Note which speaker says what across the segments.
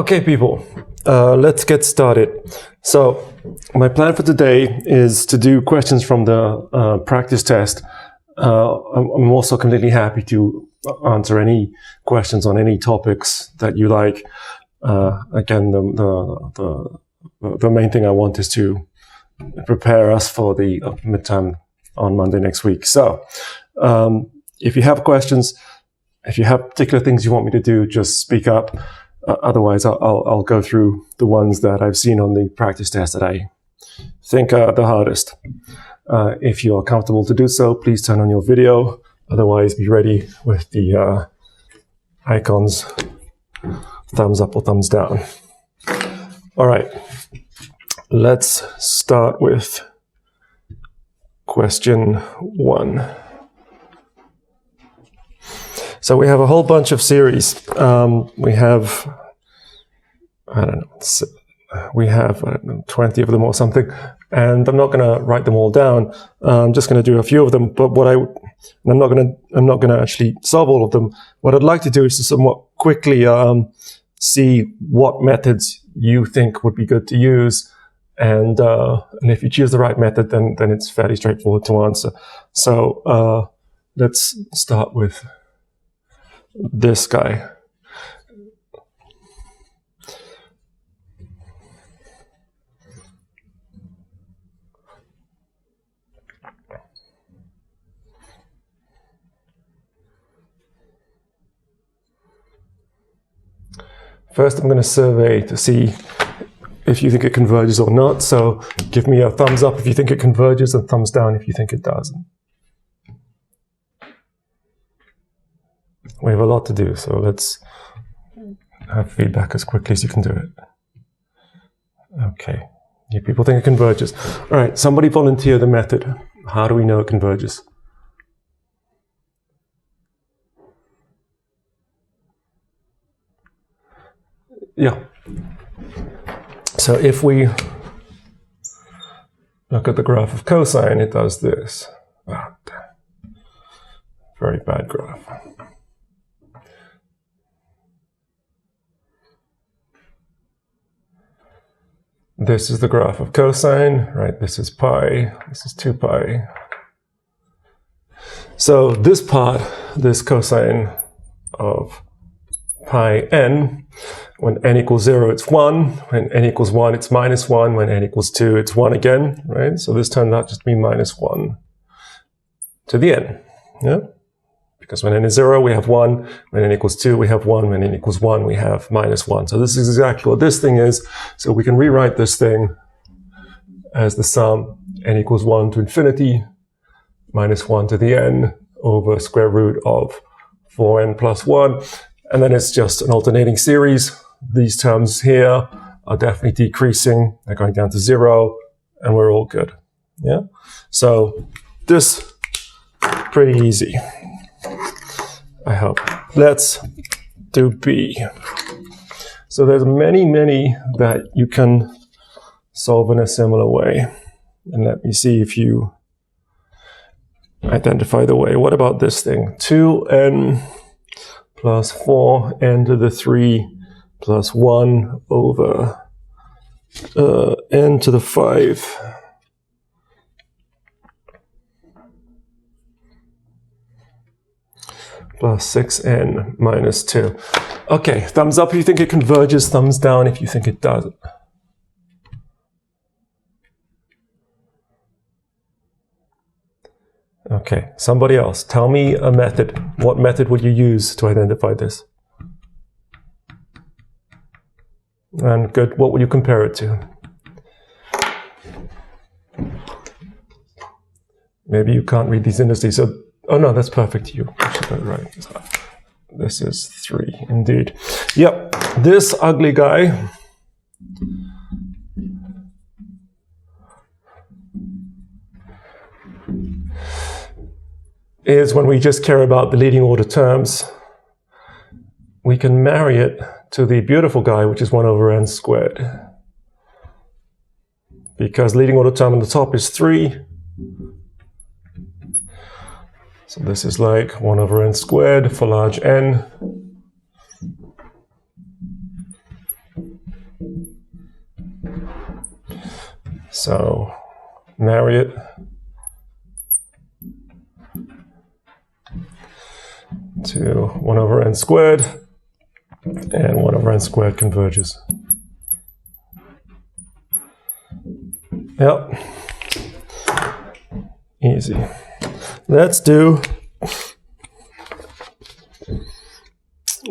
Speaker 1: Okay, people, let's get started. So my plan for today is to do questions from the practice test. I'm also completely happy to answer any questions on any topics that you like. Again, the main thing I want is to prepare us for the midterm on Monday next week. So if you have questions, if you have particular things you want me to do, just speak up. Otherwise, I'll go through the ones that I've seen on the practice test that I think are the hardest. If you are comfortable to do so, please turn on your video. Otherwise, be ready with the icons, thumbs up or thumbs down. All right, let's start with question 1. So we have a whole bunch of series. We have, I don't know, we have 20 of them or something, and I'm not going to write them all down. I'm just going to do a few of them. But I'm not going to actually solve all of them. What I'd like to do is to somewhat quickly see what methods you think would be good to use, and if you choose the right method, then it's fairly straightforward to answer. So let's start with this guy. First, I'm going to survey to see if you think it converges or not. So give me a thumbs up if you think it converges and thumbs down if you think it doesn't. We have a lot to do, so let's have feedback as quickly as you can do it. Okay, you people think it converges. All right, somebody volunteer the method. How do we know it converges? Yeah. So if we look at the graph of cosine, it does this. Oh, very bad graph. This is the graph of cosine, right? This is pi, this is 2 pi. So this part, this cosine of pi n, when n equals 0, it's 1. When n equals 1, it's minus 1. When n equals 2, it's 1 again, right? So this turns out just to be minus 1 to the n, yeah? Because when n is 0, we have 1. When n equals 2, we have 1. When n equals 1, we have minus 1. So this is exactly what this thing is. So we can rewrite this thing as the sum n equals 1 to infinity minus 1 to the n over square root of 4n plus 1. And then it's just an alternating series. These terms here are definitely decreasing. They're going down to 0, and we're all good. Yeah. So this pretty easy, I hope. Let's do B. So there's many that you can solve in a similar way. And let me see if you identify the way. What about this thing? 2n plus 4n to the 3 plus 1 over n to the 5. Plus 6n minus 2. Okay, thumbs up if you think it converges, thumbs down if you think it doesn't. Okay, somebody else, tell me a method. What method would you use to identify this? And good, what would you compare it to? Maybe you can't read these indices, so oh no, that's perfect. You should get it right. This is 3, indeed. Yep, this ugly guy is when we just care about the leading order terms. We can marry it to the beautiful guy, which is 1 over n squared. Because leading order term on the top is 3. So this is like 1 over n squared for large n. So marry it to 1 over n squared, and 1 over n squared converges. Yep. Easy. Let's do,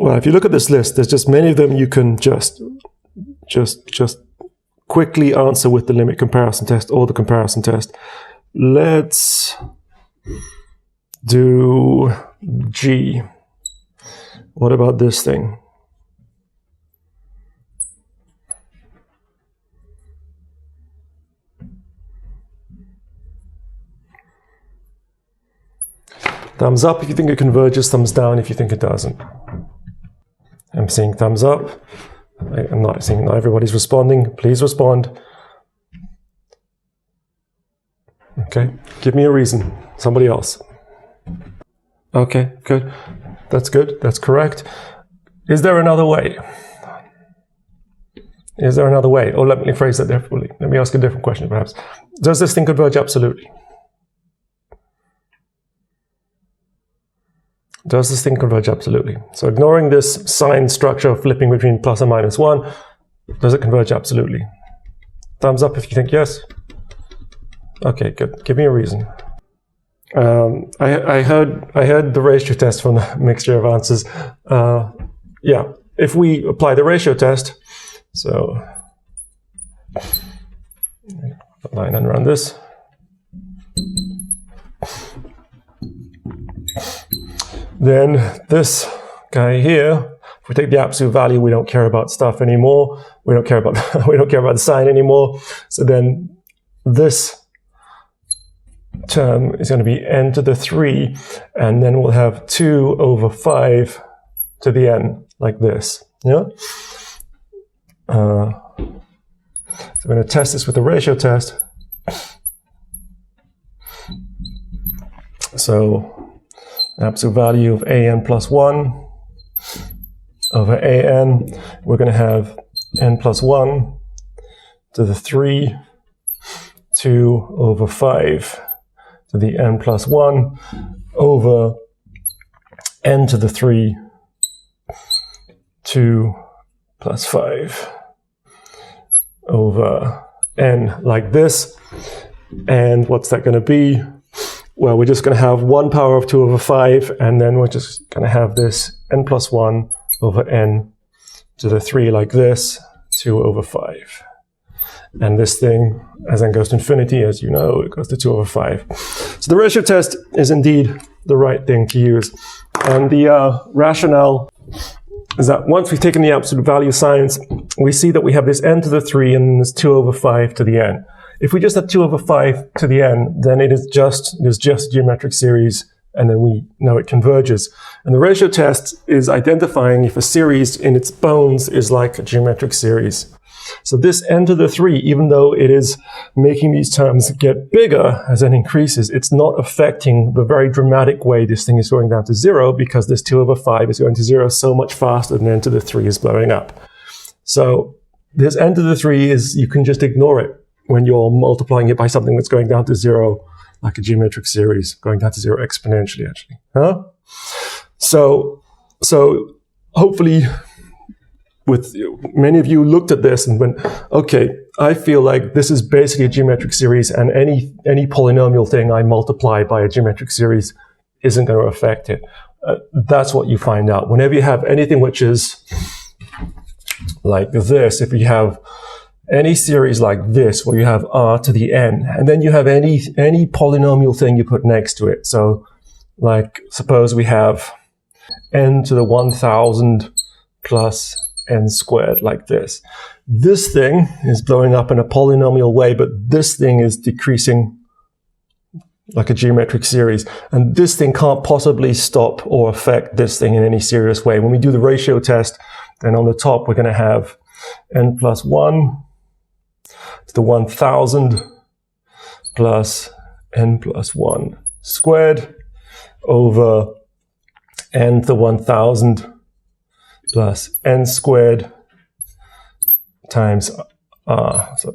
Speaker 1: well, if you look at this list, there's just many of them you can just quickly answer with the limit comparison test or the comparison test. Let's do G. What about this thing? Thumbs up if you think it converges, thumbs down if you think it doesn't. I'm seeing thumbs up. I'm not seeing, not everybody's responding. Please respond. Okay, give me a reason. Somebody else. Okay, good. That's good. That's correct. Is there another way? Is there another way? Or let me phrase that differently. Let me ask a different question, perhaps. Does this thing converge absolutely? Does this thing converge absolutely? So ignoring this sign structure flipping between plus and minus 1, does it converge absolutely? Thumbs up if you think yes. Okay, good. Give me a reason. I heard the ratio test from the mixture of answers. Yeah, if we apply the ratio test, so line and run this. Then this guy here, if we take the absolute value, we don't care about stuff anymore. We don't care about the sign anymore. So then this term is going to be n to the 3, and then we'll have 2 over 5 to the n, like this. Yeah. So I'm going to test this with the ratio test. So absolute value of an plus 1 over an, we're going to have n plus 1 to the 3, 2 over 5 to the n plus 1 over n to the 3, 2 plus 5 over n, like this. And what's that going to be? Well, we're just going to have 1 power of 2 over 5, and then we're just going to have this n plus 1 over n to the 3 like this, 2 over 5. And this thing, as n goes to infinity, as you know, it goes to 2 over 5. So the ratio test is indeed the right thing to use. And the rationale is that once we've taken the absolute value signs, we see that we have this n to the 3 and this 2 over 5 to the n. If we just have 2 over 5 to the n, then it is just a geometric series, and then we know it converges. And the ratio test is identifying if a series in its bones is like a geometric series. So this n to the 3, even though it is making these terms get bigger as n increases, it's not affecting the very dramatic way this thing is going down to 0, because this 2 over 5 is going to 0 so much faster than n to the 3 is blowing up. So this n to the 3 is, you can just ignore it when you're multiplying it by something that's going down to 0, like a geometric series, going down to 0 exponentially, actually. Huh? So hopefully, with many of you looked at this and went, okay, I feel like this is basically a geometric series, and any polynomial thing I multiply by a geometric series isn't going to affect it. That's what you find out. Whenever you have anything which is like this, if you have any series like this, where you have r to the n, and then you have any polynomial thing you put next to it. So, like, suppose we have n to the 1000 plus n squared, like this. This thing is blowing up in a polynomial way, but this thing is decreasing like a geometric series. And this thing can't possibly stop or affect this thing in any serious way. When we do the ratio test, then on the top, we're going to have n plus 1 to the 1000 plus n plus 1 squared over n to the 1000 plus n squared times r. So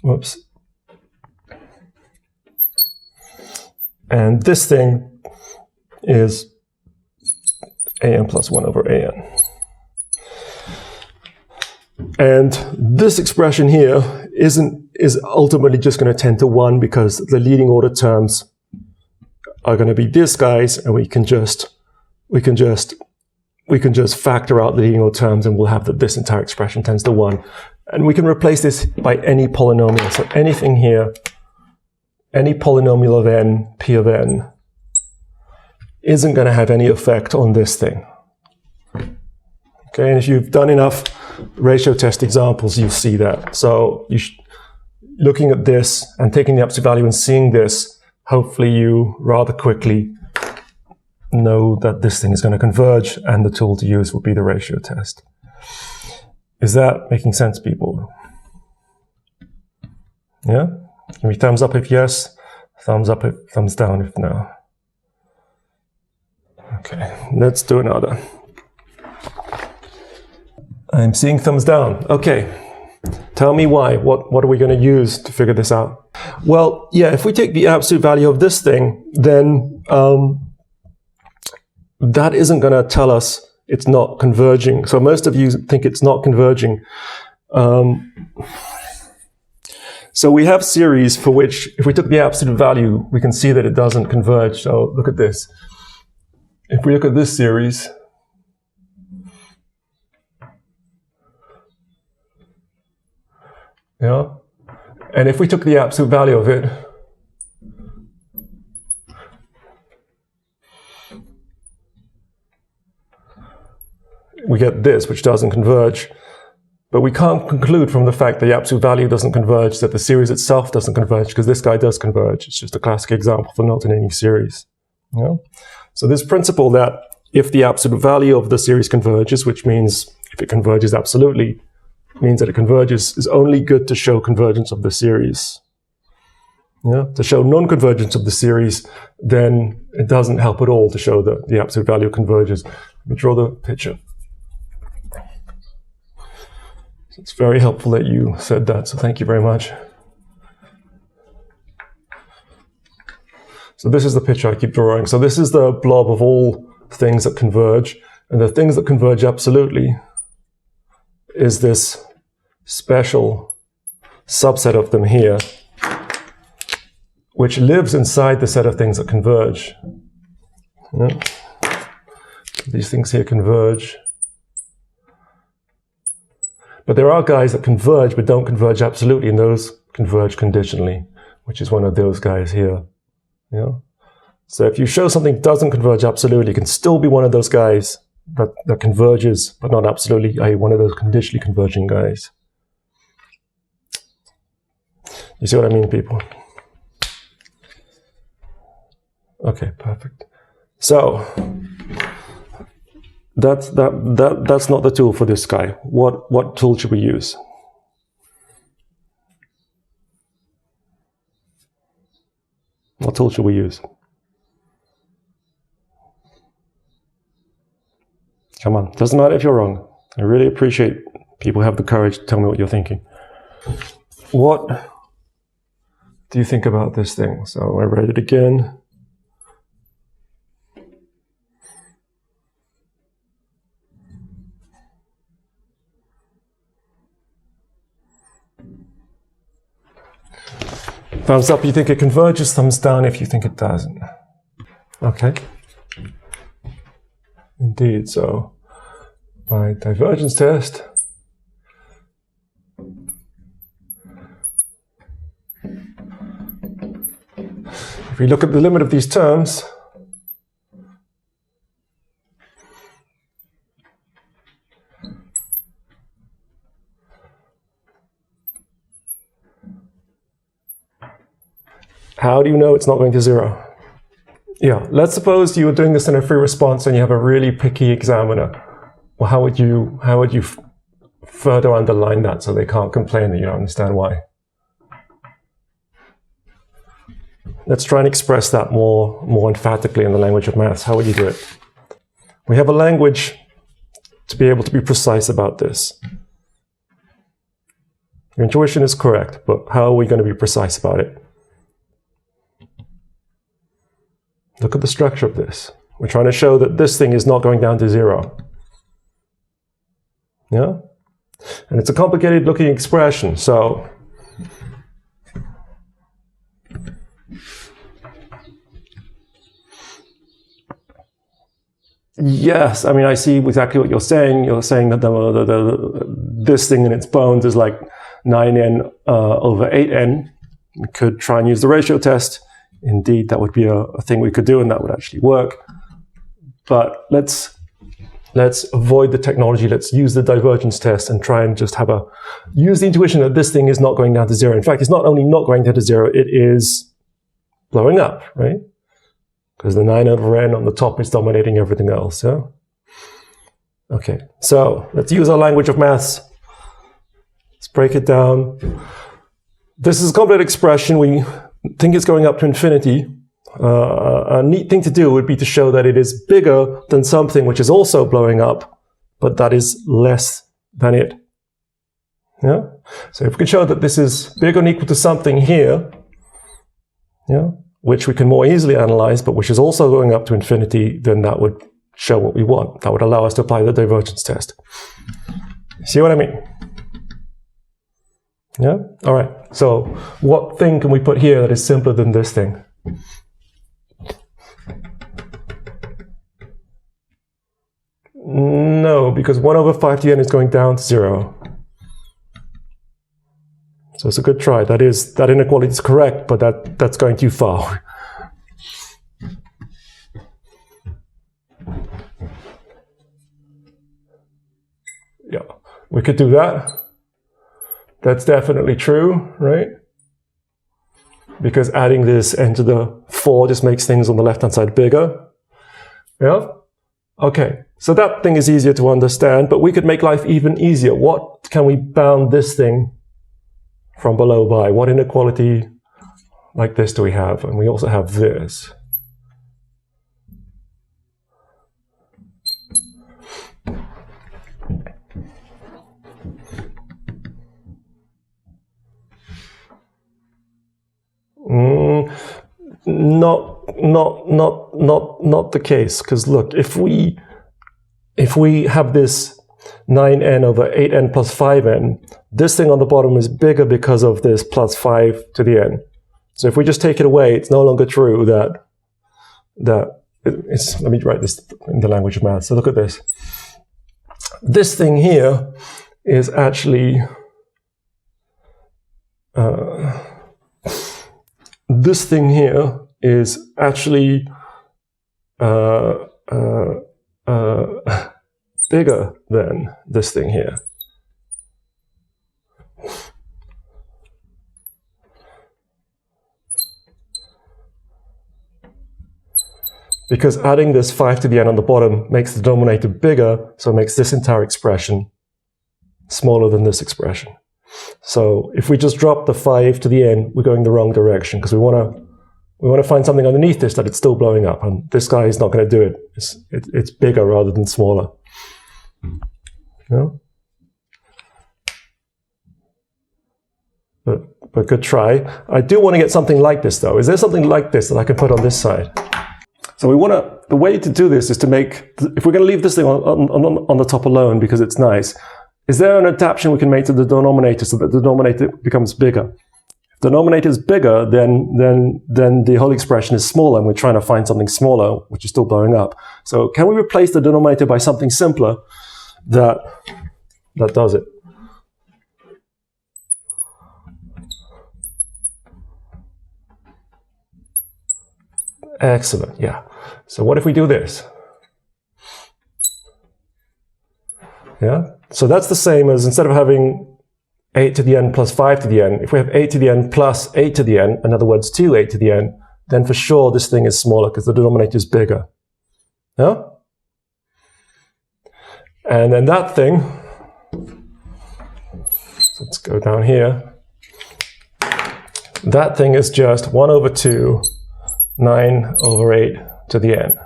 Speaker 1: Whoops. And this thing is an plus 1 over an. And this expression here is ultimately just going to tend to 1 because the leading order terms are going to be these guys, and we can just factor out the leading order terms, and we'll have that this entire expression tends to 1. And we can replace this by any polynomial. So anything here, any polynomial of n, p of n, isn't going to have any effect on this thing. Okay, and if you've done enough ratio test examples, you'll see that. So looking at this and taking the absolute value and seeing this, hopefully you rather quickly know that this thing is going to converge, and the tool to use will be the ratio test. Is that making sense, people? Yeah? Give me thumbs up if yes, thumbs up if thumbs down if no. Okay, let's do another. I'm seeing thumbs down. Okay, tell me why. What are we going to use to figure this out? Well, yeah, if we take the absolute value of this thing, then that isn't going to tell us it's not converging. So most of you think it's not converging. So we have series for which, if we took the absolute value, we can see that it doesn't converge. So look at this. If we look at this series, yeah, and if we took the absolute value of it, we get this, which doesn't converge. But we can't conclude from the fact that the absolute value doesn't converge that the series itself doesn't converge, because this guy does converge. It's just a classic example for not in any series. You know? So this principle that if the absolute value of the series converges, which means if it converges absolutely, means that it converges, is only good to show convergence of the series. Yeah? To show non-convergence of the series, then it doesn't help at all to show that the absolute value converges. Let me draw the picture. It's very helpful that you said that, so thank you very much. So this is the picture I keep drawing. So this is the blob of all things that converge, and the things that converge absolutely is this special subset of them here, which lives inside the set of things that converge. Yeah. These things here converge. But there are guys that converge but don't converge absolutely, and those converge conditionally, which is one of those guys here. Yeah? So if you show something doesn't converge absolutely, it can still be one of those guys that converges, but not absolutely, i.e. one of those conditionally converging guys. You see what I mean, people? Okay, perfect. So that's not the tool for this guy. What tool should we use? What tool should we use? Come on, doesn't matter if you're wrong. I really appreciate people who have the courage to tell me what you're thinking. What do you think about this thing? So I read it again. Thumbs up, you think it converges. Thumbs down if you think it doesn't. Okay. Indeed, so by divergence test, if we look at the limit of these terms, how do you know it's not going to 0? Yeah, let's suppose you were doing this in a free response and you have a really picky examiner. Well, how would you further underline that so they can't complain that you don't understand why? Let's try and express that more emphatically in the language of maths. How would you do it? We have a language to be able to be precise about this. Your intuition is correct, but how are we going to be precise about it? Look at the structure of this. We're trying to show that this thing is not going down to 0. Yeah? And it's a complicated looking expression, so yes, I mean, I see exactly what you're saying. You're saying that this thing in its bones is like 9n over 8n. We could try and use the ratio test. Indeed, that would be a thing we could do, and that would actually work. But let's avoid the technology. Let's use the divergence test and try and just use the intuition that this thing is not going down to 0. In fact, it's not only not going down to 0, it is blowing up, right? Because the 9 over n on the top is dominating everything else, yeah? Okay, so let's use our language of maths. Let's break it down. This is a complex expression. We think it's going up to infinity. A neat thing to do would be to show that it is bigger than something which is also blowing up, but that is less than it. Yeah? So if we can show that this is bigger than or equal to something here, yeah, which we can more easily analyze, but which is also going up to infinity, then that would show what we want. That would allow us to apply the divergence test. See what I mean? Yeah? All right. So what thing can we put here that is simpler than this thing? No, because 1 over 5 to the n is going down to 0. So it's a good try. That inequality is correct, but that's going too far. Yeah, we could do that. That's definitely true, right? Because adding this n to the 4 just makes things on the left-hand side bigger. Yeah? Okay, so that thing is easier to understand, but we could make life even easier. What can we bound this thing from below by? What inequality like this do we have? And we also have this. Not the case, because look, if we have this 9n over 8n plus 5n, this thing on the bottom is bigger because of this plus 5 to the n. So if we just take it away, it's no longer true that it's, let me write this in the language of math. So look at this. This thing here is actually this thing here is actually bigger than this thing here. Because adding this 5 to the n on the bottom makes the denominator bigger, so it makes this entire expression smaller than this expression. So if we just drop the 5 to the n, we're going the wrong direction, because we want to find something underneath this that it's still blowing up, and this guy is not going to do it. It's bigger rather than smaller. No? But good try. I do want to get something like this, though. Is there something like this that I can put on this side? So the way to do this is to make, if we're going to leave this thing on the top alone because it's nice, is there an adaptation we can make to the denominator so that the denominator becomes bigger? If the denominator is bigger, then the whole expression is smaller, and we're trying to find something smaller, which is still blowing up. So can we replace the denominator by something simpler that does it? Excellent, yeah. So what if we do this? Yeah, so that's the same as, instead of having 8 to the n plus 5 to the n, if we have 8 to the n plus 8 to the n, in other words, 2 8 to the n, then for sure this thing is smaller because the denominator is bigger. Yeah? And then that thing, so let's go down here, that thing is just 1 over 2, 9 over 8 to the n.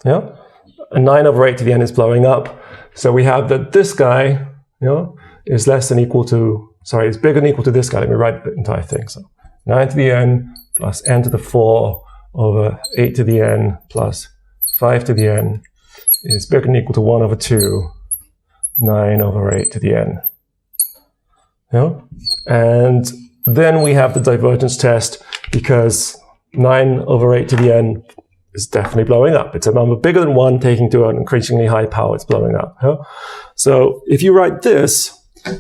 Speaker 1: Yeah? And 9 over 8 to the n is blowing up. So we have that this guy is less than equal to, sorry, is bigger than equal to this guy. Let me write the entire thing. So 9 to the n plus n to the 4 over 8 to the n plus 5 to the n is bigger than equal to 1 over 2, 9 over 8 to the n. And then we have the divergence test, because 9 over 8 to the n is definitely blowing up. It's a number bigger than 1 taking to an increasingly high power, it's blowing up. So if you write this,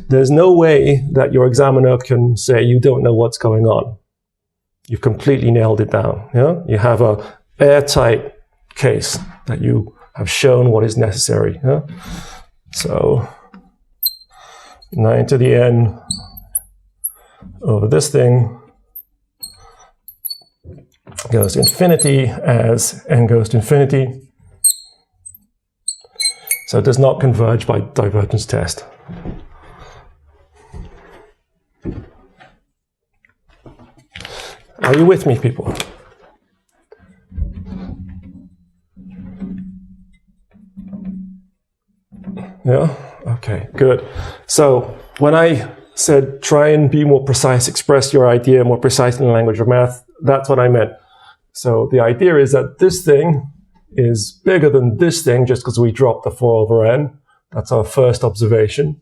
Speaker 1: there's no way that your examiner can say you don't know what's going on. You've completely nailed it down. You have an airtight case that you have shown what is necessary. So 9 to the n over this thing goes to infinity as n goes to infinity. So it does not converge by divergence test. Are you with me, people? Yeah? Okay, good. So when I said try and be more precise, express your idea more precisely in the language of math, that's what I meant. So the idea is that this thing is bigger than this thing just because we dropped the 4 over n. That's our first observation.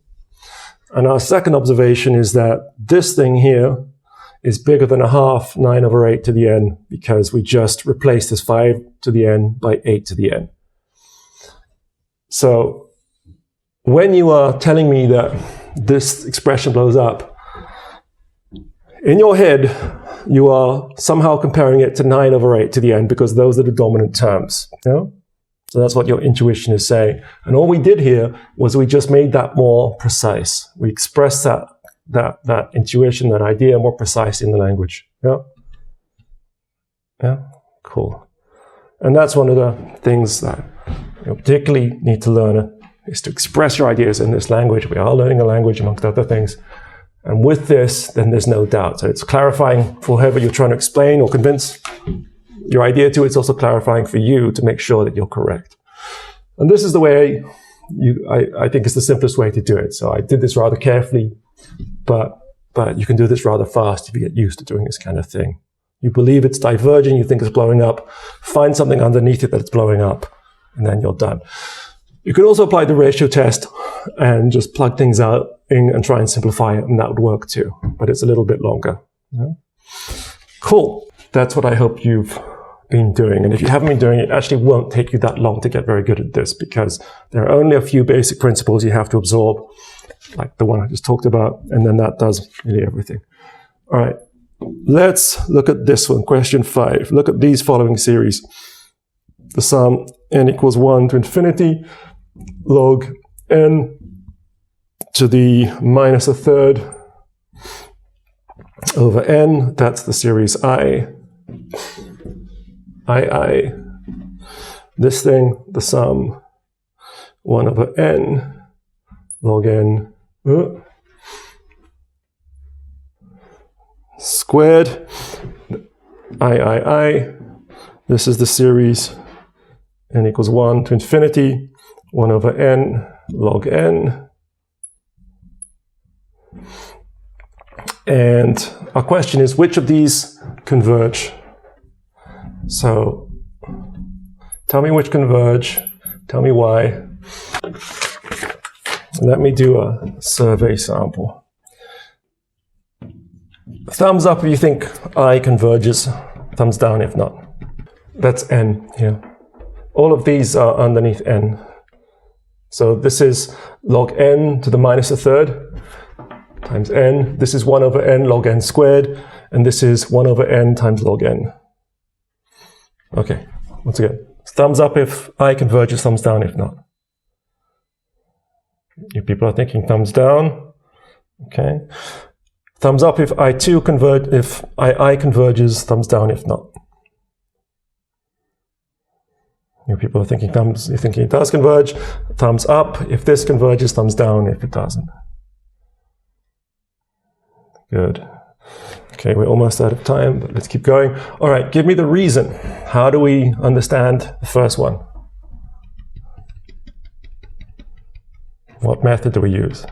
Speaker 1: And our second observation is that this thing here is bigger than a half 9 over 8 to the n, because we just replaced this 5 to the n by 8 to the n. So when you are telling me that this expression blows up, in your head, you are somehow comparing it to 9 over 8 to the n, because those are the dominant terms. So that's what your intuition is saying. And all we did here was we just made that more precise. We expressed that intuition, that idea more precise in the language. Yeah, cool. And that's one of the things that you particularly need to learn, is to express your ideas in this language. We are learning a language amongst other things. And with this, then there's no doubt. So it's clarifying for whoever you're trying to explain or convince your idea to. It's also clarifying for you to make sure that you're correct. And this is the way I think is the simplest way to do it. So I did this rather carefully, but you can do this rather fast if you get used to doing this kind of thing. You believe it's diverging, you think it's blowing up, find something underneath it that it's blowing up, and then you're done. You could also apply the ratio test and just plug things out in and try and simplify it, and that would work too, but it's a little bit longer. Cool. That's what I hope you've been doing. And if you haven't been doing it, it actually won't take you that long to get very good at this, because there are only a few basic principles you have to absorb, like the one I just talked about, and then that does really everything. All right, let's look at this one, question 5. Look at these following series. The sum n equals 1 to infinity, log n to the minus a third over n. That's the series I. This thing, the sum 1 over n log n squared. I. This is the series n equals 1 to infinity, 1 over n log n. And our question is, which of these converge? So tell me which converge, tell me why. Let me do a survey sample. Thumbs up if you think I converges, thumbs down if not. That's n here. All of these are underneath n. So this is log n to the minus a third times n. This is 1 over n log n squared, and this is 1 over n times log n. Okay, once again, thumbs up if I converges, thumbs down if not. You people are thinking thumbs down. Okay. Thumbs up if I2 converge, if I converges, thumbs down if not. You people are thinking you're thinking it does converge, thumbs up if this converges, thumbs down if it doesn't. Good. Okay, we're almost out of time, but let's keep going. All right, give me the reason. How do we understand the first one? What method do we use?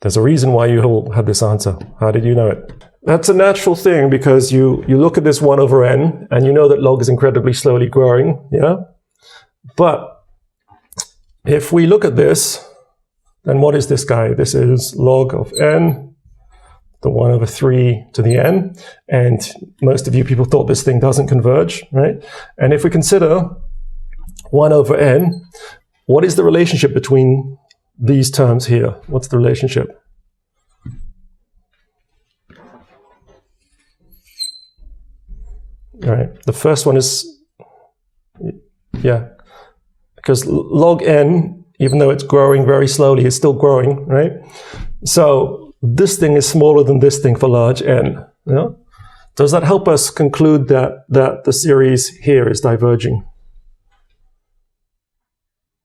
Speaker 1: There's a reason why you all had this answer. How did you know it? That's a natural thing because you look at this 1 over n and you know that log is incredibly slowly growing, yeah? But if we look at this, then what is this guy? This is log of n, the 1 over 3 to the n. And most of you people thought this thing doesn't converge, right? And if we consider 1 over n, what is the relationship between these terms here? What's the relationship? All right, the first one is, yeah, because log n, even though it's growing very slowly, it's still growing, right? So this thing is smaller than this thing for large n. Yeah? Does that help us conclude that the series here is diverging?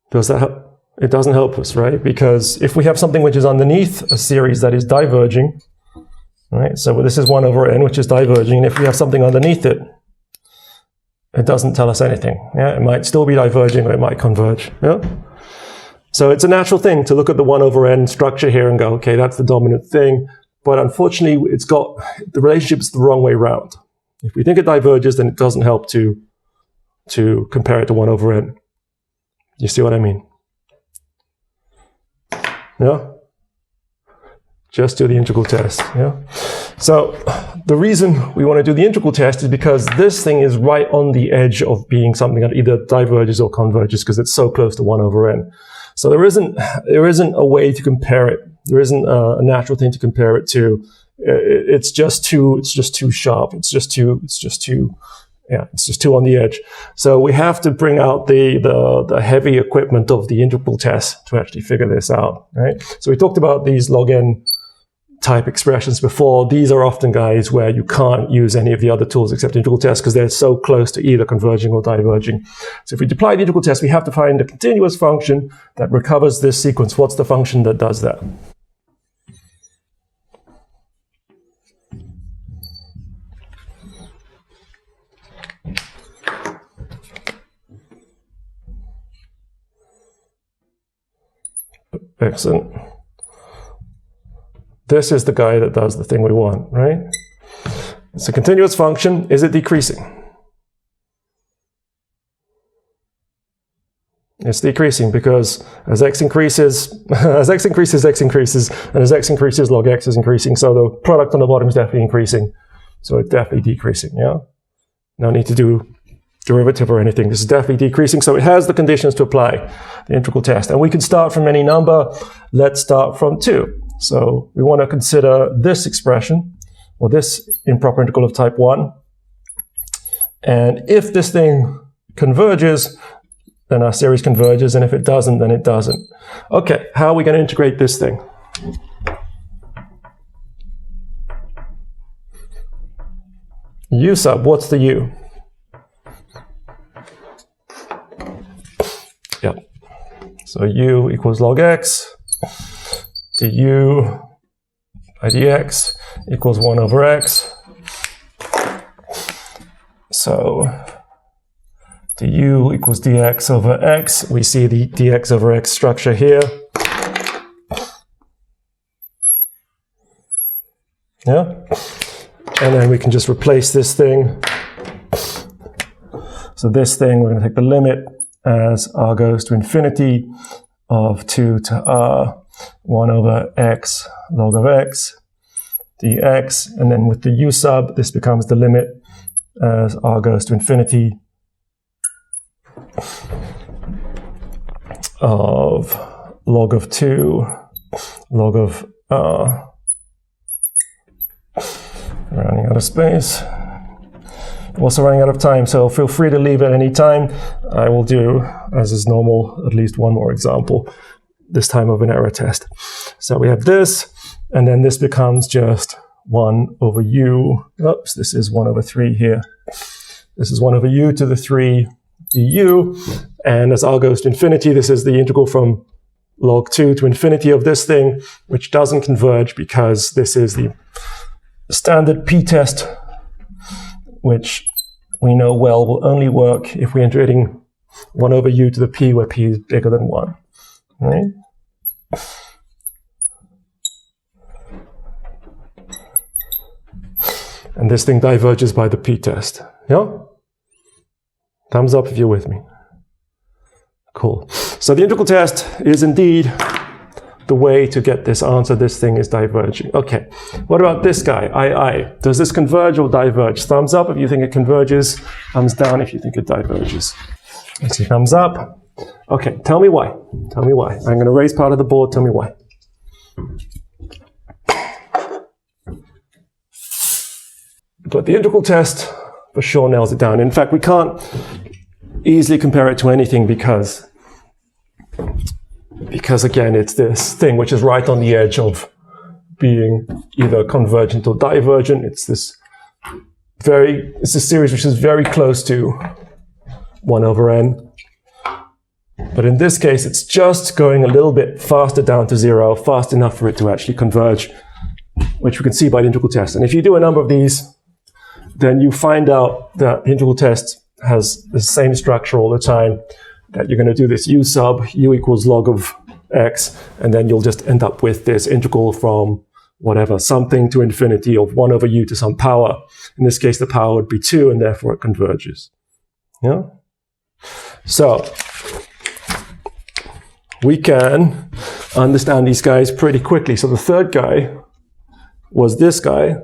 Speaker 1: Does that help? It doesn't help us, right? Because if we have something which is underneath a series that is diverging, right? So this is 1 over n, which is diverging. And if we have something underneath it, it doesn't tell us anything. Yeah, it might still be diverging or it might converge. Yeah. So it's a natural thing to look at the 1 over n structure here and go, okay, that's the dominant thing. But unfortunately, the relationship is the wrong way around. If we think it diverges, then it doesn't help to compare it to 1 over n. You see what I mean? Yeah? Just do the integral test. Yeah? So the reason we want to do the integral test is because this thing is right on the edge of being something that either diverges or converges because it's so close to 1 over n. So there isn't a way to compare it. There isn't a natural thing to compare it to. It's just too sharp. It's just too on the edge. So we have to bring out the heavy equipment of the integral test to actually figure this out, right? So we talked about these log n type expressions before. These are often guys where you can't use any of the other tools except integral test because they're so close to either converging or diverging. So if we apply the integral test, we have to find a continuous function that recovers this sequence. What's the function that does that? Excellent. This is the guy that does the thing we want, right? It's a continuous function. Is it decreasing? It's decreasing because as x increases, x increases, and as x increases, log x is increasing. So the product on the bottom is definitely increasing. So it's definitely decreasing, yeah? No need to do derivative or anything. This is definitely decreasing. So it has the conditions to apply the integral test. And we can start from any number. Let's start from 2. So we want to consider this expression, or this improper integral of type 1. And if this thing converges, then our series converges, and if it doesn't, then it doesn't. Okay, how are we going to integrate this thing? U sub, what's the U? Yeah. So U equals log x. Du by dx equals 1 over x. So du equals dx over x. We see the dx over x structure here. Yeah? And then we can just replace this thing. So this thing, we're going to take the limit as r goes to infinity of 2 to r 1 over x log of x dx, and then with the u sub, this becomes the limit as r goes to infinity of log of 2 log of r. Running out of space. Also running out of time, so feel free to leave at any time. I will do, as is normal, at least one more example, this time of an error test. So we have this, and then this becomes just 1 over u. Oops, this is 1 over 3 here. This is 1 over u to the 3 du, and as r goes to infinity, this is the integral from log 2 to infinity of this thing, which doesn't converge because this is the standard p-test, which we know well will only work if we're integrating 1 over u to the p where p is bigger than 1. Right? And this thing diverges by the p-test. Yeah? Thumbs up if you're with me. Cool. So the integral test is indeed the way to get this answer. This thing is diverging. Okay. What about this guy, I? Does this converge or diverge? Thumbs up if you think it converges. Thumbs down if you think it diverges. Let's see, thumbs up. Okay, tell me why. Tell me why. I'm going to raise part of the board. Tell me why. But the integral test for sure nails it down. In fact, we can't easily compare it to anything because again, it's this thing which is right on the edge of being either convergent or divergent. It's a series which is very close to 1 over n. But in this case, it's just going a little bit faster down to 0, fast enough for it to actually converge, which we can see by the integral test. And if you do a number of these, then you find out that the integral test has the same structure all the time, that you're going to do this u sub u equals log of x, and then you'll just end up with this integral from whatever, something to infinity of 1 over u to some power. In this case, the power would be 2, and therefore it converges. Yeah? So we can understand these guys pretty quickly. So the third guy was this guy.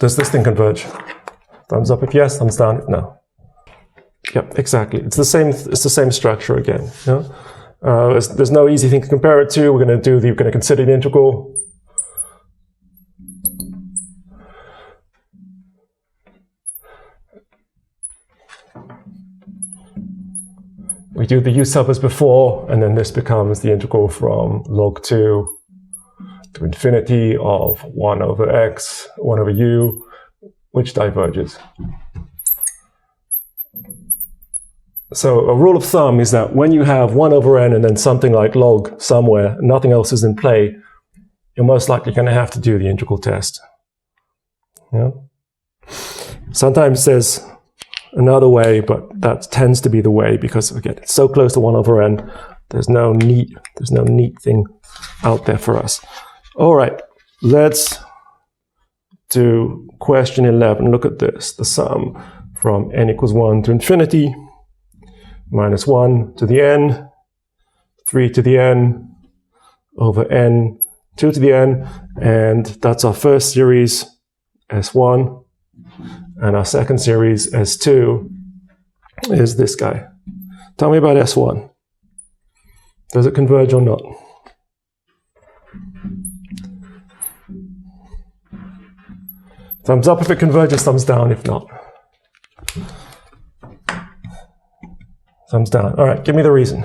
Speaker 1: Does this thing converge? Thumbs up if yes, thumbs down if no. Yep, exactly. It's the same structure again. Yeah? There's no easy thing to compare it to. We're going to consider the integral. We do the u sub as before, and then this becomes the integral from log 2 to infinity of 1 over x, 1 over u, which diverges. So a rule of thumb is that when you have 1 over n and then something like log somewhere, nothing else is in play, you're most likely going to have to do the integral test. Yeah? Sometimes there's another way, but that tends to be the way because, again, it's so close to 1 over n, there's no neat thing out there for us. All right, let's do question 11. Look at this, the sum from n equals 1 to infinity, minus 1 to the n, 3 to the n, over n, 2 to the n, and that's our first series, S1, and our second series, S2, is this guy. Tell me about S1. Does it converge or not? Thumbs up if it converges, thumbs down if not. Thumbs down. All right, give me the reason.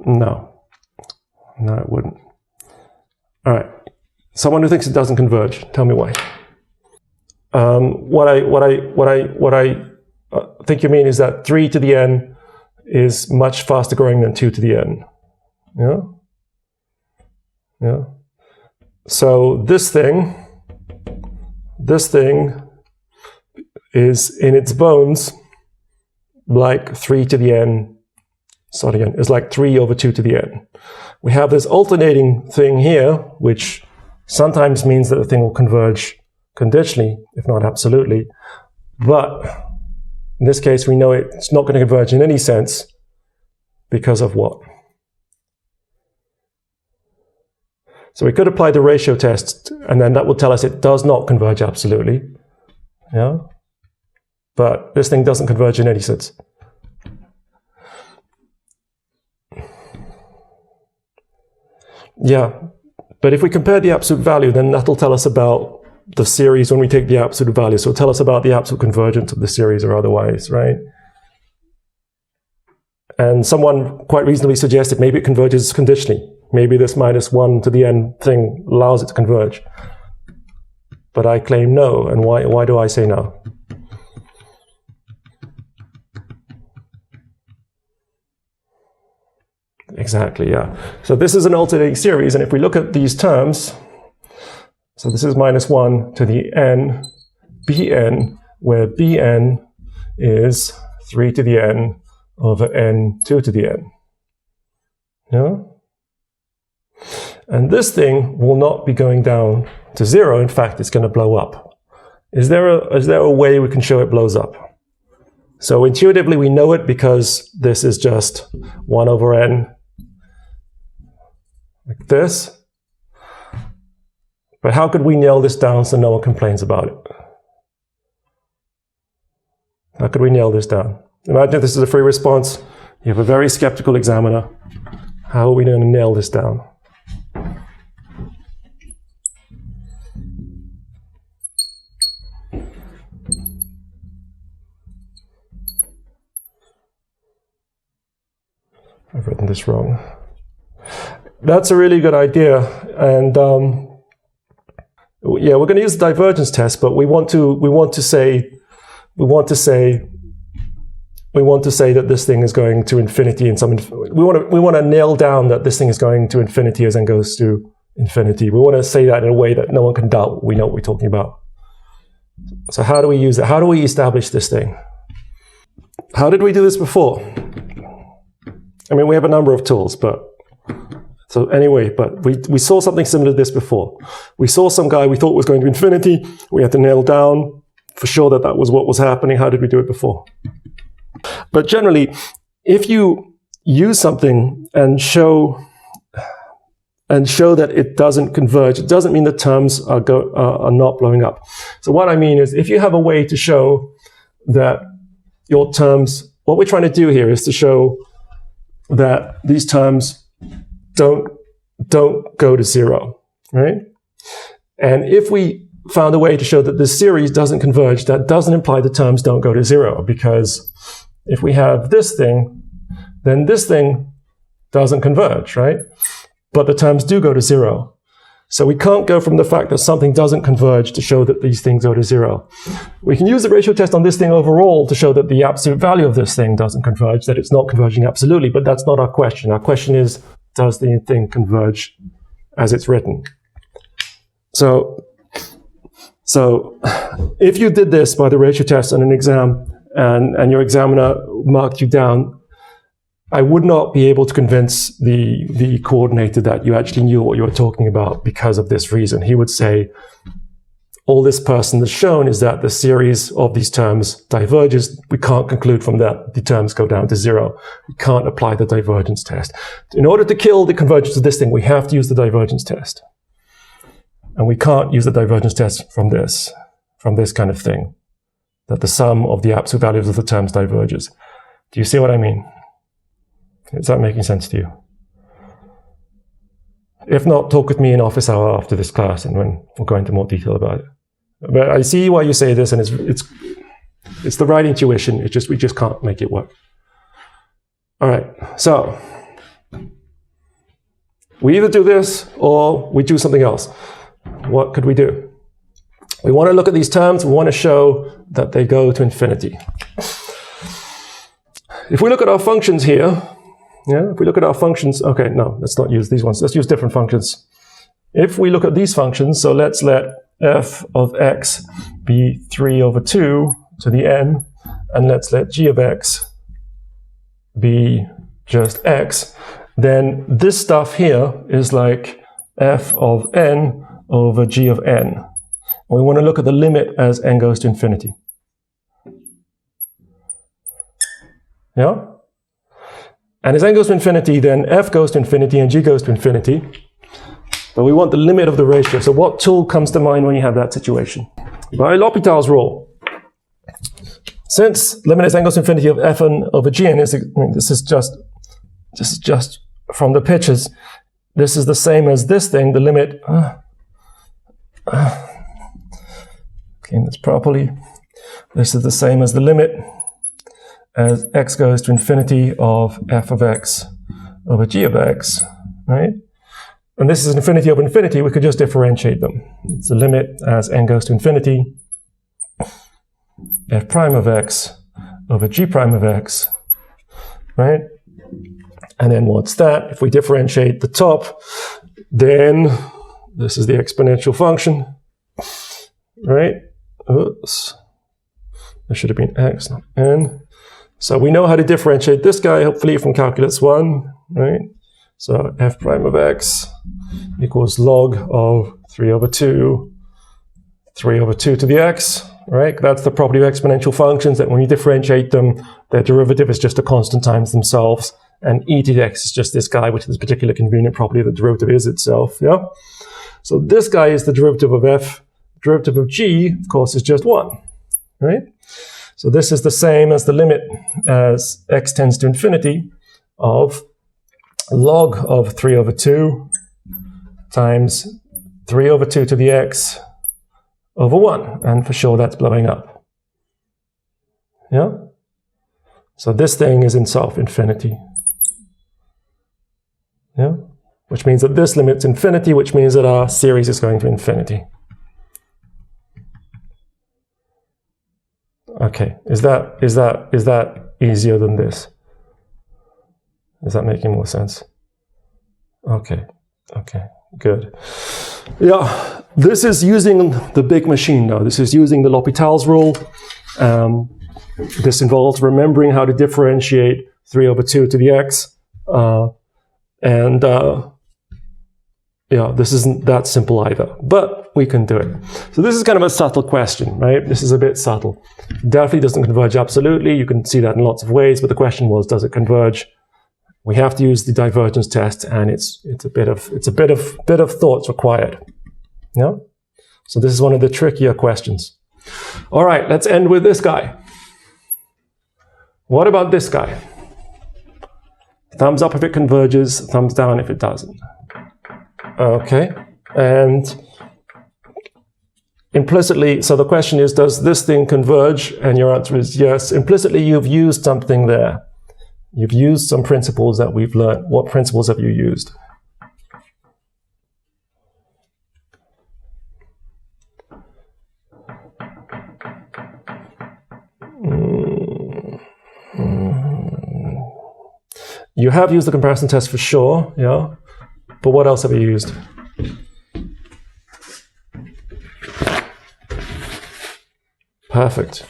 Speaker 1: No. No, it wouldn't. All right. Someone who thinks it doesn't converge, tell me why. What I think you mean is that 3 to the n is much faster growing than 2 to the n. Yeah? Yeah. So this thing is in its bones like 3 to the n, start again, is like 3 over 2 to the n. We have this alternating thing here, which sometimes means that the thing will converge conditionally, if not absolutely. But in this case, we know it's not going to converge in any sense because of what? So we could apply the ratio test, and then that would tell us it does not converge absolutely. Yeah? But this thing doesn't converge in any sense. Yeah, but if we compare the absolute value, then that'll tell us about the series when we take the absolute value. So it'll tell us about the absolute convergence of the series or otherwise, right? And someone quite reasonably suggested maybe it converges conditionally. Maybe this minus 1 to the n thing allows it to converge. But I claim no. And why do I say no? Exactly, yeah. So this is an alternating series, and if we look at these terms, so this is minus 1 to the n, Bn, where Bn is 3 to the n over n 2 to the n. Yeah? And this thing will not be going down to 0. In fact, it's going to blow up. Is there a way we can show it blows up? So intuitively, we know it because this is just 1 over n, like this. But how could we nail this down so no one complains about it? How could we nail this down? Imagine this is a free response. You have a very skeptical examiner. How are we going to nail this down? I've written this wrong. That's a really good idea. And yeah, we're going to use the divergence test, but we want to say that this thing is going to infinity in some. We want to nail down that this thing is going to infinity as n goes to infinity. We want to say that in a way that no one can doubt we know what we're talking about. So how do we use it? How do we establish this thing? How did we do this before? I mean, we have a number of tools, but so anyway, but we saw something similar to this before. We saw some guy we thought was going to infinity. We had to nail down for sure that that was what was happening. How did we do it before? But generally, if you use something and show that it doesn't converge, it doesn't mean the terms are not blowing up. So what I mean is, if you have a way to show that your terms, what we're trying to do here is to show that these terms don't go to 0, right? And if we found a way to show that this series doesn't converge, that doesn't imply the terms don't go to 0, because if we have this thing, then this thing doesn't converge, right? But the terms do go to 0. So we can't go from the fact that something doesn't converge to show that these things go to 0. We can use the ratio test on this thing overall to show that the absolute value of this thing doesn't converge, that it's not converging absolutely, but that's not our question. Our question is, does the thing converge as it's written? So if you did this by the ratio test on an exam and your examiner marked you down, I would not be able to convince the coordinator that you actually knew what you were talking about because of this reason. He would say, all this person has shown is that the series of these terms diverges. We can't conclude from that the terms go down to 0. We can't apply the divergence test. In order to kill the convergence of this thing, we have to use the divergence test. And we can't use the divergence test from this kind of thing, that the sum of the absolute values of the terms diverges. Do you see what I mean? Is that making sense to you? If not, talk with me in office hour after this class, and when we'll go into more detail about it. But I see why you say this, and it's the right intuition. It's just we just can't make it work. All right, so we either do this or we do something else. What could we do? We want to look at these terms. We want to show that they go to infinity. If we look at our functions here, if we look at our functions, okay, no, let's not use these ones. Let's use different functions. If we look at these functions, so let's let f of x be 3 over 2 to the n, and let's let g of x be just x, then this stuff here is like f of n over g of n. And we want to look at the limit as n goes to infinity. Yeah? And as n goes to infinity, then f goes to infinity and g goes to infinity. But we want the limit of the ratio. So what tool comes to mind when you have that situation? By L'Hopital's rule. Since limit as n goes to infinity of fn over gn is, this is just from the pictures, this is the same as this thing, the limit, clean this properly. This is the same as the limit as x goes to infinity of f of x over g of x, right? And this is infinity over infinity. We could just differentiate them. It's the limit as n goes to infinity, f prime of x over g prime of x, right? And then what's that? If we differentiate the top, then this is the exponential function, right? oops, there should have been x, not n. So we know how to differentiate this guy, hopefully, from calculus 1, right? So f prime of x equals log of 3 over 2 to the x, right? That's the property of exponential functions, that when you differentiate them, their derivative is just a constant times themselves, and e to the x is just this guy, which is this particular convenient property, the derivative is itself, yeah? So this guy is the derivative of f. Derivative of g, of course, is just 1, right? So this is the same as the limit as x tends to infinity of log of 3 over 2 times 3 over 2 to the x over 1. And for sure, that's blowing up. Yeah? So this thing is in self-infinity. Yeah? Which means that this limit's infinity, which means that our series is going to infinity. Okay, is that easier than this? Is that making more sense? Okay, good. Yeah, this is using the big machine now. This is using the L'Hopital's rule. This involves remembering how to differentiate 3 over 2 to the x. Yeah, this isn't that simple either, but we can do it. So this is kind of a subtle question, right? This is a bit subtle. Definitely doesn't converge absolutely. You can see that in lots of ways, but the question was, does it converge? We have to use the divergence test, and it's a bit of thoughts required. Yeah. So this is one of the trickier questions. All right, let's end with this guy. What about this guy? Thumbs up if it converges, thumbs down if it doesn't. Okay, and implicitly, so the question is, does this thing converge? And your answer is yes. Implicitly, you've used something there. You've used some principles that we've learned. What principles have you used? You have used the comparison test for sure, yeah. But what else have you used? Perfect.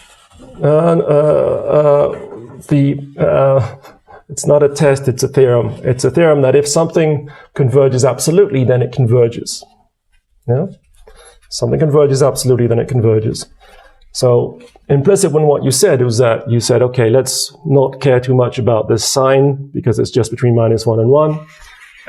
Speaker 1: It's not a test, it's a theorem. It's a theorem that if something converges absolutely, then it converges. Yeah? Something converges absolutely, then it converges. So implicit in what you said was that you said, okay, let's not care too much about this sign because it's just between -1 and 1.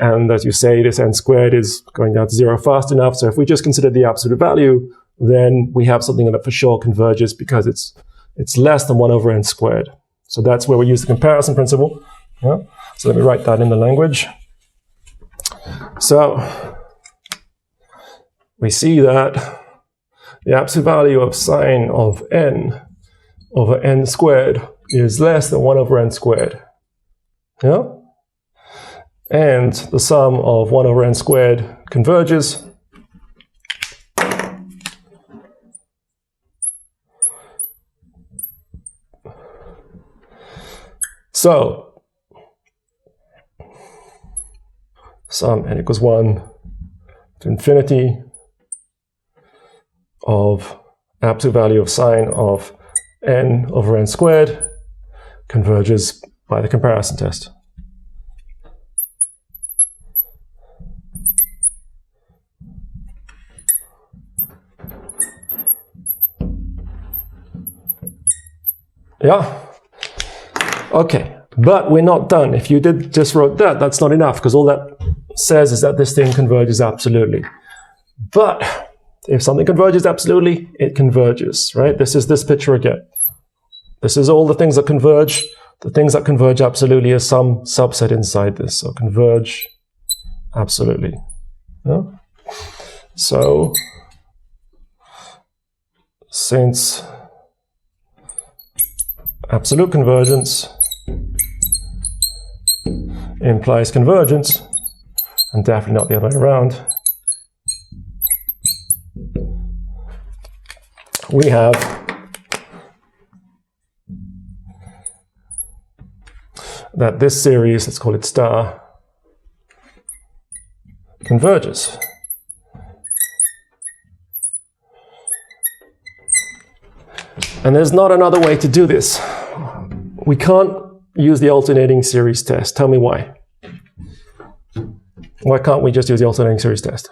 Speaker 1: And as you say, this n squared is going down to 0 fast enough. So if we just consider the absolute value, then we have something that for sure converges because it's less than 1 over n squared. So that's where we use the comparison principle. Yeah? So let me write that in the language. So we see that the absolute value of sine of n over n squared is less than 1 over n squared. Yeah? And the sum of 1 over n squared converges. So, sum n equals 1 to infinity of absolute value of sine of n over n squared converges by the comparison test. Yeah? Okay, but we're not done. If you just wrote that, that's not enough, because all that says is that this thing converges absolutely. But if something converges absolutely, it converges, right? This is this picture again. This is all the things that converge. The things that converge absolutely is some subset inside this. So converge absolutely. Yeah? So since absolute convergence implies convergence, and definitely not the other way around, we have that this series, let's call it star, converges. And there's not another way to do this. We can't use the alternating series test. Tell me why. Why can't we just use the alternating series test?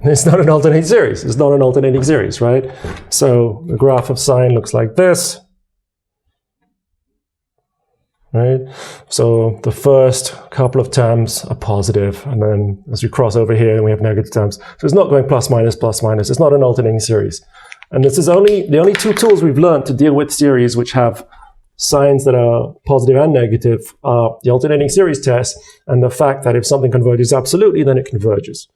Speaker 1: It's not an alternating series. It's not an alternating series, right? So the graph of sine looks like this. Right? So the first couple of terms are positive, and then as we cross over here, we have negative terms. So it's not going plus minus, plus minus. It's not an alternating series. And this is the only two tools we've learned to deal with series which have signs that are positive and negative are the alternating series test and the fact that if something converges absolutely, then it converges.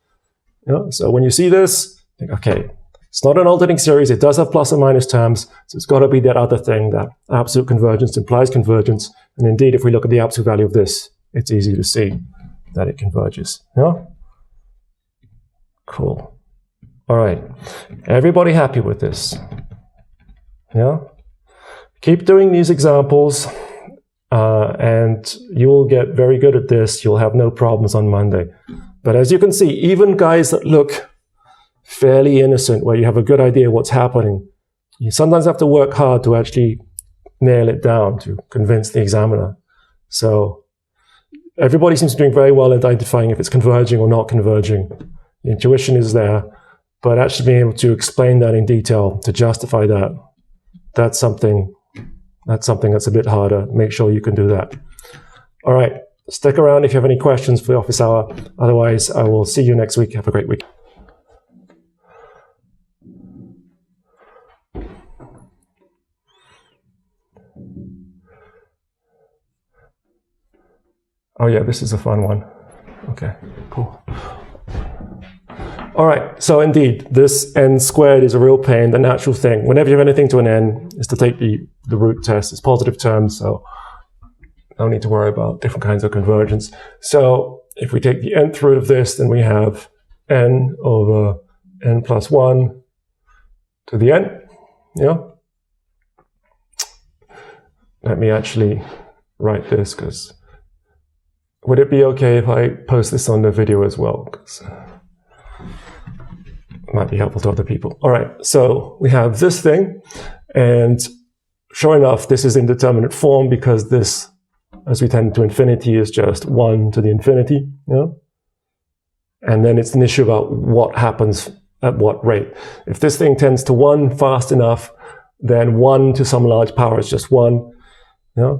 Speaker 1: So when you see this, think, okay, it's not an alternating series. It does have plus and minus terms. So it's got to be that other thing, that absolute convergence implies convergence. And indeed, if we look at the absolute value of this, it's easy to see that it converges. Yeah? Cool. All right. Everybody happy with this? Yeah? Keep doing these examples, and you will get very good at this. You'll have no problems on Monday. But as you can see, even guys that look fairly innocent, where you have a good idea what's happening, you sometimes have to work hard to actually nail it down, to convince the examiner. So everybody seems to be doing very well identifying if it's converging or not converging. The intuition is there, but actually being able to explain that in detail, to justify that, that's something that's a bit harder. Make sure you can do that. All right, stick around if you have any questions for the office hour. Otherwise, I will see you next week. Have a great week. Oh yeah, this is a fun one. Okay, cool. All right, so indeed, this n squared is a real pain, the natural thing. Whenever you have anything to an n, is to take the root test. It's positive terms, so no need to worry about different kinds of convergence. So if we take the nth root of this, then we have n over n plus 1 to the n. Yeah. Let me actually write this, because would it be okay if I post this on the video as well? Because it might be helpful to other people. All right, so we have this thing, and sure enough, this is indeterminate form because this, as we tend to infinity, is just 1 to the infinity. Yeah? And then it's an issue about what happens at what rate. If this thing tends to 1 fast enough, then 1 to some large power is just 1. Yeah?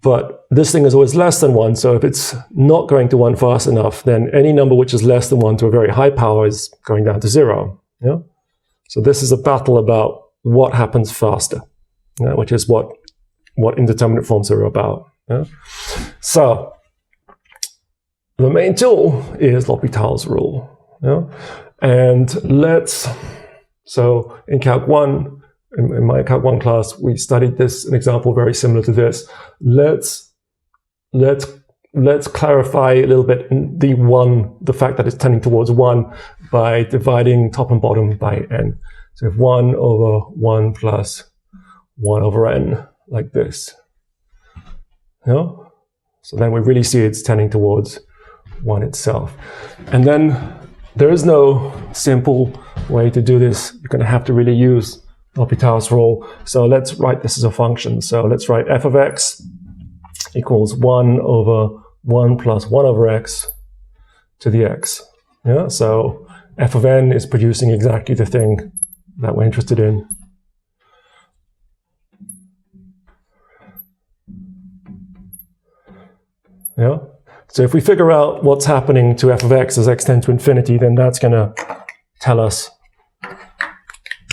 Speaker 1: But this thing is always less than 1, so if it's not going to 1 fast enough, then any number which is less than 1 to a very high power is going down to 0. Yeah? So this is a battle about what happens faster, yeah? Which is what indeterminate forms are about. Yeah? So the main tool is L'Hopital's rule. Yeah? And so in Calc 1, in my Calc 1 class, we studied this, an example very similar to this. Let's clarify a little bit the fact that it's tending towards 1 by dividing top and bottom by n. So if 1 over 1 plus 1 over n, like this. Yeah? So then we really see it's tending towards 1 itself. And then there is no simple way to do this. You're going to have to really use L'Hopital's rule. So let's write this as a function. So let's write f of x equals 1 over 1 plus 1 over x to the x. Yeah, so f of n is producing exactly the thing that we're interested in. Yeah. So if we figure out what's happening to f of x as x tends to infinity, then that's going to tell us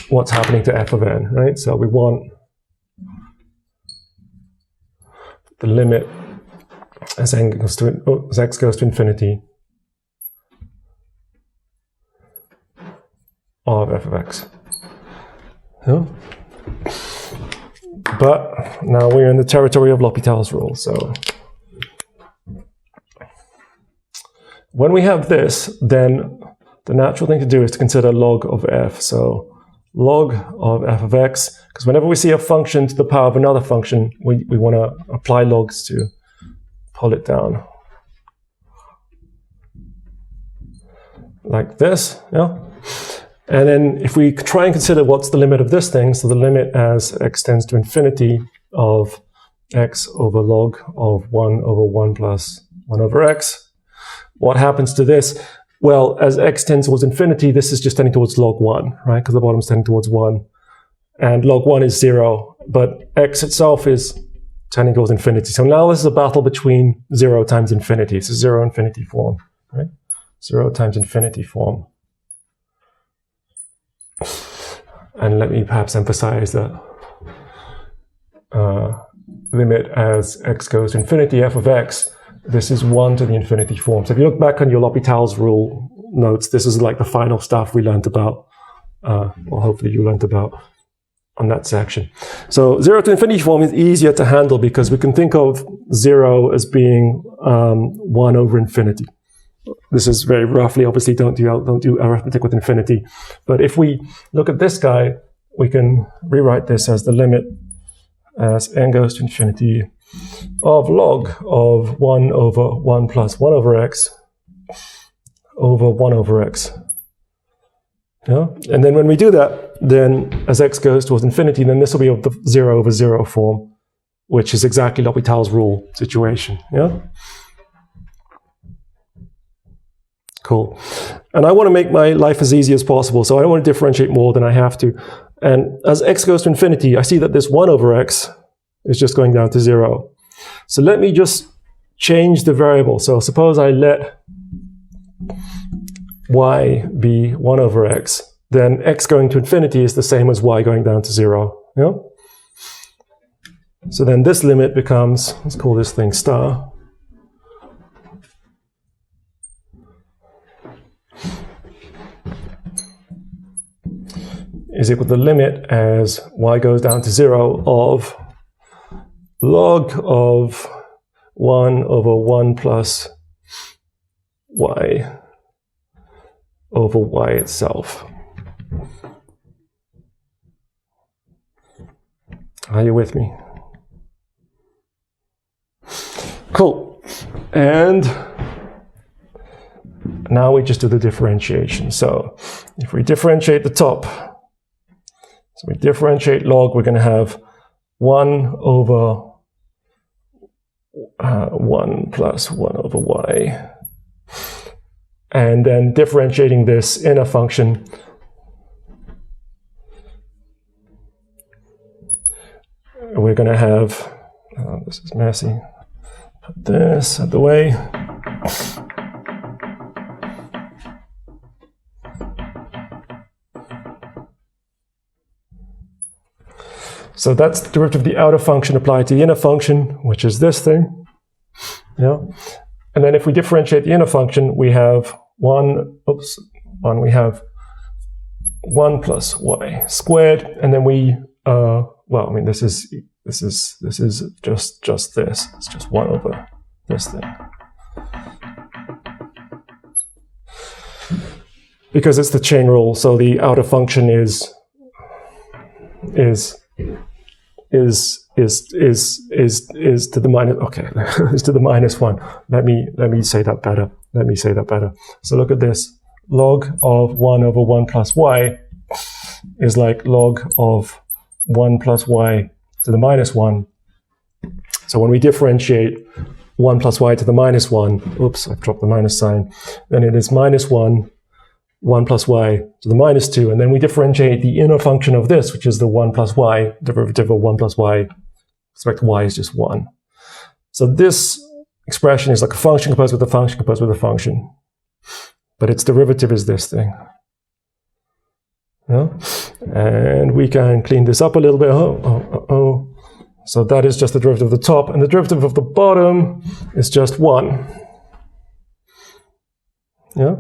Speaker 1: what's happening to f of n, right? So we want the limit as x goes to infinity of f of x. Yeah? But now we're in the territory of L'Hopital's rule. So when we have this, then the natural thing to do is to consider log of f. So log of f of x, because whenever we see a function to the power of another function, we want to apply logs to pull it down. like this, yeah? And then if we try and consider what's the limit of this thing, so the limit as x tends to infinity of x over log of 1 over 1 plus 1 over x, what happens to this? Well, as x tends towards infinity, this is just tending towards log 1, right? Because the bottom is tending towards 1. And log 1 is 0, but x itself is tending towards infinity. So now this is a battle between 0 times infinity. It's a 0 infinity form, right? 0 times infinity form. And let me perhaps emphasize that limit as x goes to infinity, f of x, this is 1 to the infinity form. So if you look back on your L'Hopital's rule notes, this is like the final stuff we learned about, or hopefully you learned about on that section. So 0 to infinity form is easier to handle because we can think of 0 as being 1 over infinity. This is very roughly, obviously don't do arithmetic with infinity. But if we look at this guy, we can rewrite this as the limit as n goes to infinity of log of 1 over 1 plus 1 over x over 1 over x. Yeah? And then when we do that, then as x goes towards infinity, then this will be of the 0 over 0 form, which is exactly L'Hopital's rule situation. Yeah? Cool. And I want to make my life as easy as possible, so I don't want to differentiate more than I have to. And as x goes to infinity, I see that this 1 over x is just going down to 0. So let me just change the variable. So suppose I let y be 1 over x, then x going to infinity is the same as y going down to 0. Yeah? So then this limit becomes, let's call this thing star, is equal to the limit as y goes down to 0 of log of 1 over 1 plus y over y itself. Are you with me? Cool. And now we just do the differentiation. So if we differentiate the top, so we differentiate log, we're going to have 1 over 1 plus 1 over y. And then differentiating this inner function, we're going to have, this is messy, put this out of the way. So that's the derivative of the outer function applied to the inner function, which is this thing. Yeah. And then if we differentiate the inner function, we have we have 1 plus y squared, and then we well, I mean this is just this. It's just 1 over this thing. Because it's the chain rule, so the outer function is to the minus, okay, is to the minus 1. Let me say that better. So look at this. Log of 1 over 1 plus y is like log of 1 plus y to the minus 1. So when we differentiate 1 plus y to the minus 1, oops, I've dropped the minus sign, then it is minus 1 plus y to the minus 2, and then we differentiate the inner function of this, which is the 1 plus y, derivative of 1 plus y, respect to y is just 1. So this expression is like a function composed with a function composed with a function. But its derivative is this thing. Yeah? And we can clean this up a little bit. So that is just the derivative of the top, and the derivative of the bottom is just 1. Yeah?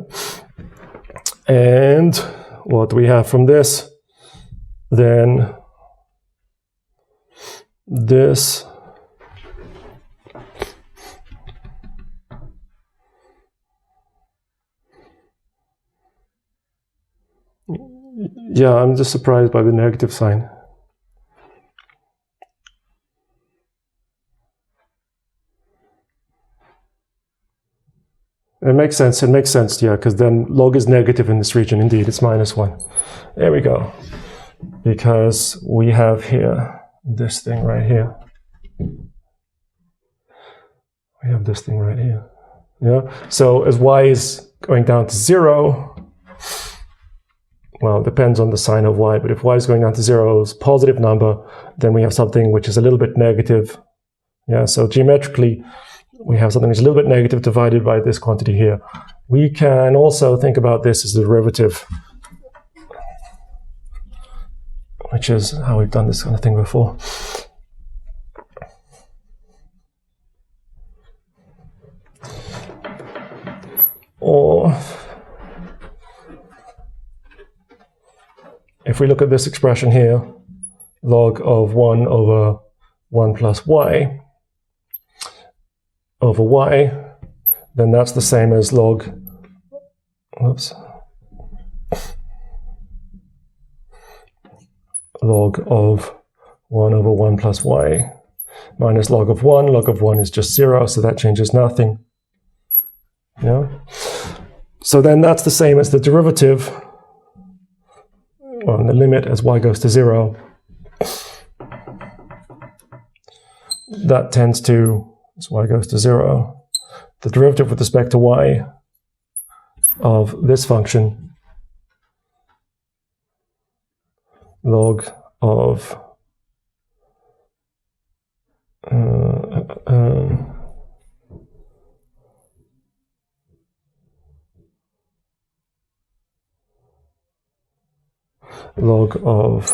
Speaker 1: And what do we have from this? Then this yeah, I'm just surprised by the negative sign. it makes sense. It makes sense, yeah, because then log is negative in this region. Indeed, it's -1. There we go. Because we have here this thing right here. We have this thing right here. Yeah. So as y is going down to 0, well, it depends on the sign of y, but if y is going down to 0 is a positive number, then we have something which is a little bit negative. Yeah. So geometrically, we have something which is a little bit negative divided by this quantity here. We can also think about this as the derivative, which is how we've done this kind of thing before. Or if we look at this expression here, log of 1 over 1 plus y over y, then that's the same as log, log of 1 over 1 plus y minus log of 1. Log of 1 is just 0, so that changes nothing. Yeah. So then that's the same as the derivative, well, the limit as y goes to 0. That tends to, as y goes to 0, the derivative with respect to y of this function, log of log of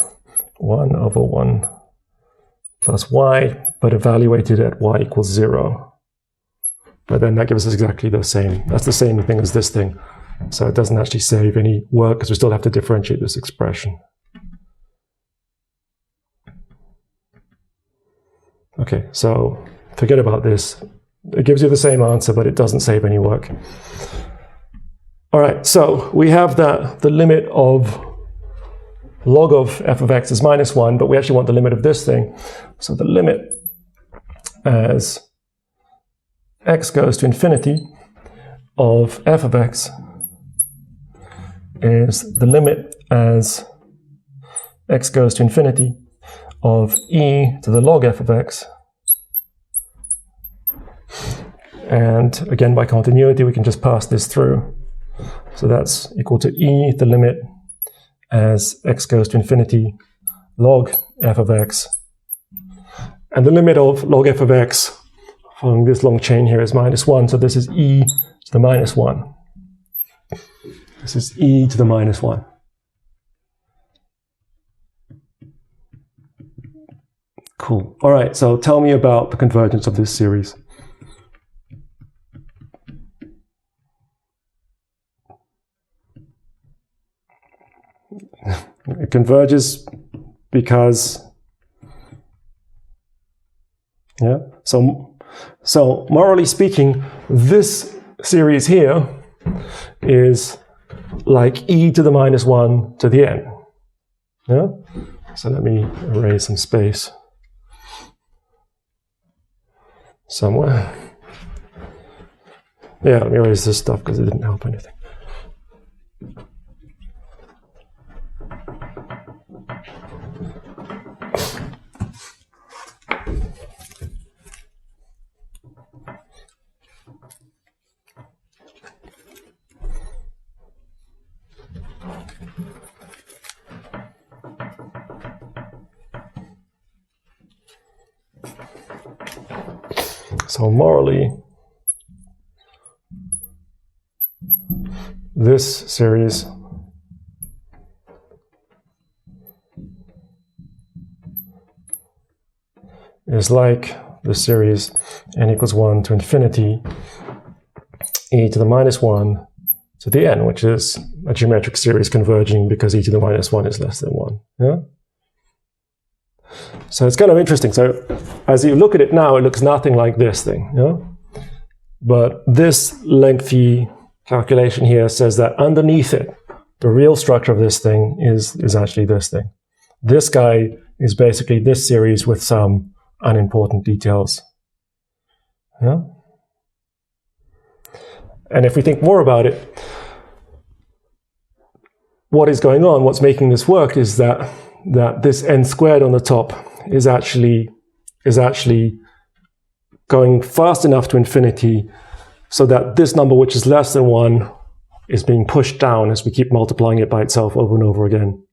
Speaker 1: 1 over 1 plus y, but evaluated at y equals 0. But then that gives us exactly the same. That's the same thing as this thing. So it doesn't actually save any work because we still have to differentiate this expression. Okay, so forget about this. It gives you the same answer, but it doesn't save any work. All right, so we have that the limit of log of f of x is -1, but we actually want the limit of this thing. So the limit as x goes to infinity of f of x is the limit as x goes to infinity of e to the log f of x. And again, by continuity, we can just pass this through. So that's equal to e, the limit as x goes to infinity log f of x. And the limit of log f of x following this long chain here is -1. So this is e to the -1. This is e to the -1. Cool. All right, so tell me about the convergence of this series. It converges because, yeah, so morally speaking, this series here is like e to the -1 to the n. Yeah? So let me erase some space somewhere. Yeah, let me erase this stuff because it didn't help anything. So morally, this series is like the series n equals 1 to infinity e to the -1 to the n, which is a geometric series converging because e to the -1 is less than 1. Yeah? So it's kind of interesting. So as you look at it now, it looks nothing like this thing. Yeah? But this lengthy calculation here says that underneath it, the real structure of this thing is actually this thing. This guy is basically this series with some unimportant details. Yeah? And if we think more about it, what is going on, what's making this work, is that this n squared on the top is actually going fast enough to infinity so that this number, which is less than 1, is being pushed down as we keep multiplying it by itself over and over again.